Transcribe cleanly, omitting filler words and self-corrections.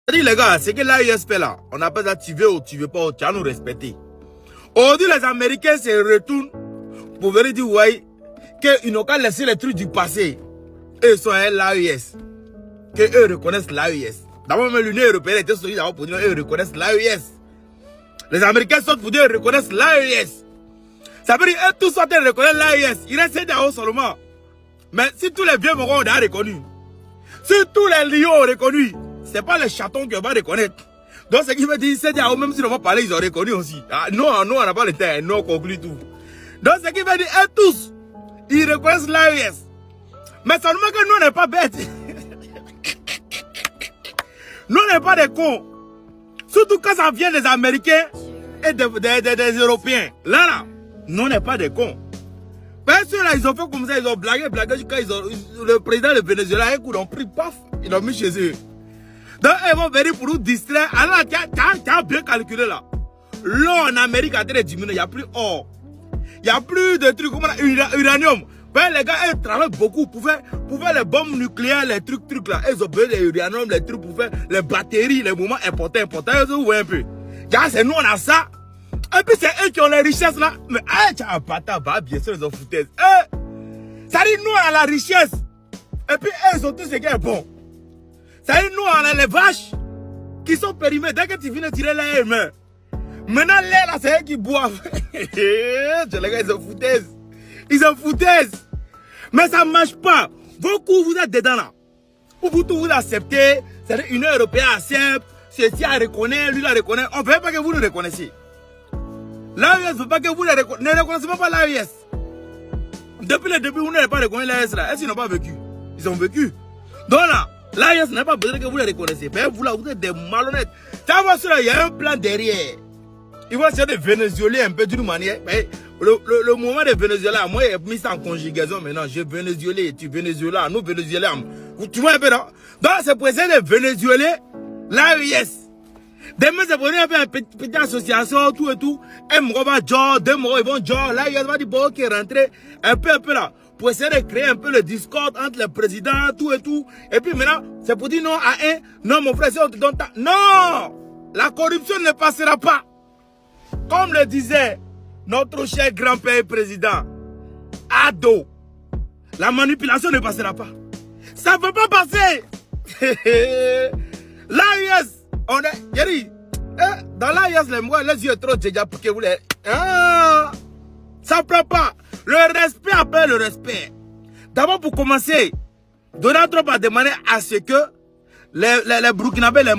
C'est-à-dire, les gars, c'est que l'AIS fait là, on appelle ça tu veux ou tu veux pas, tu vas nous respecter. Aujourd'hui, les Américains se retournent pour venir dire, ouais, qu'ils n'ont qu'à laisser les trucs du passé. Eux sont l'AIS. Que eux reconnaissent l'AIS. D'abord, même l'Union européenne était solide d'abord pour dire eux reconnaissent l'AIS. Les Américains sont pour dire qu'ils reconnaissent l'AIS. Ça veut dire eux tous sont en train de reconnaître l'AIS. Il reste CEDEAO seulement. Mais si tous les vieux morons ont reconnu, si tous les lions ont reconnu, c'est pas les chatons qui vont reconnaître. Donc ce qui veut dire CEDEAO, même si on va parler, ils ont reconnu aussi. Ah, non, on n'a pas le temps, non, on conclut tout. Donc ce qui veut dire eux tous, ils reconnaissent l'AIS. Mais ça nous met que nous, on n'est pas bêtes. Nous, on n'est pas des cons. Surtout quand ça vient des Américains et des Européens. Là, nous, on n'est pas des cons. Parce que là, ils ont fait comme ça, ils ont blagué jusqu'à le président du Venezuela, un coup, ils ont pris, paf, ils l'ont mis chez eux. Donc, ils vont venir pour nous distraire. Alors, tu as bien calculé là. L'or en Amérique a été diminué, il n'y a plus or. Il n'y a plus de trucs comme uranium. Ben, les gars, ils travaillent beaucoup pour faire les bombes nucléaires, les trucs là. Ils ont besoin de l'uranium, les trucs pour faire les batteries, les moments importants. Vous voyez un peu. C'est nous, on a ça. Et puis, c'est eux qui ont les richesses là. Mais, tiens, bâtard, bah, bien sûr, ils ont foutaise. Ça dit, nous, on a la richesse. Et puis, ils ont tout ce qui est bon. Ça dit, nous, on a les vaches qui sont périmées. Dès que tu viens de tirer les mains. Maintenant, les là, c'est eux qui boivent. Les gars, ils ont foutaise. Ils ont foutaise. Mais ça ne marche pas. Beaucoup, vous êtes dedans là. Vous tous vous acceptez. C'est-à-dire, l'Union européenne accepte. Ceci à reconnaître, lui la reconnaît. On ne veut pas que vous le reconnaissiez. L'AES ne veut pas que vous ne reconnaissez pas l'AES. Depuis le début, vous n'avez pas reconnu l'AES là. Est-ce qu'ils n'ont pas vécu? Ils ont vécu. Donc là, l'AES n'a pas besoin que vous le reconnaissiez. Mais vous là, vous êtes des malhonnêtes. Ça va sur là, il y a un plan derrière. Ils vont essayer de vénézuéler un peu d'une manière. Mais le moment de Venezuela, moi, j'ai mis ça en conjugaison maintenant. Je vénézuélé, tu vénézuéla, nous vénézuéliens. Tu vois un peu là? Donc, c'est pour essayer de vénézuéler l'AES. Demain, c'est pour faire une petite association, tout et tout. Un mois va genre, 2 mois, ils vont genre. L'AES va dire, bon, ok, rentrer un peu là. Pour essayer de créer un peu le discorde entre les présidents, tout et tout. Et puis maintenant, c'est pour dire non à un. Non, mon frère, si on te donne ta... Non! La corruption ne passera pas. Comme le disait notre cher grand-père président, Ado, la manipulation ne passera pas. Ça ne peut pas passer. L'AIS, on est... Yeri, dans l'AIS, les yeux trop déjà pour que vous les... Ça ne prend pas. Le respect appelle le respect. D'abord, pour commencer, Donald Trump a demandé à ce que les Burkinabés, les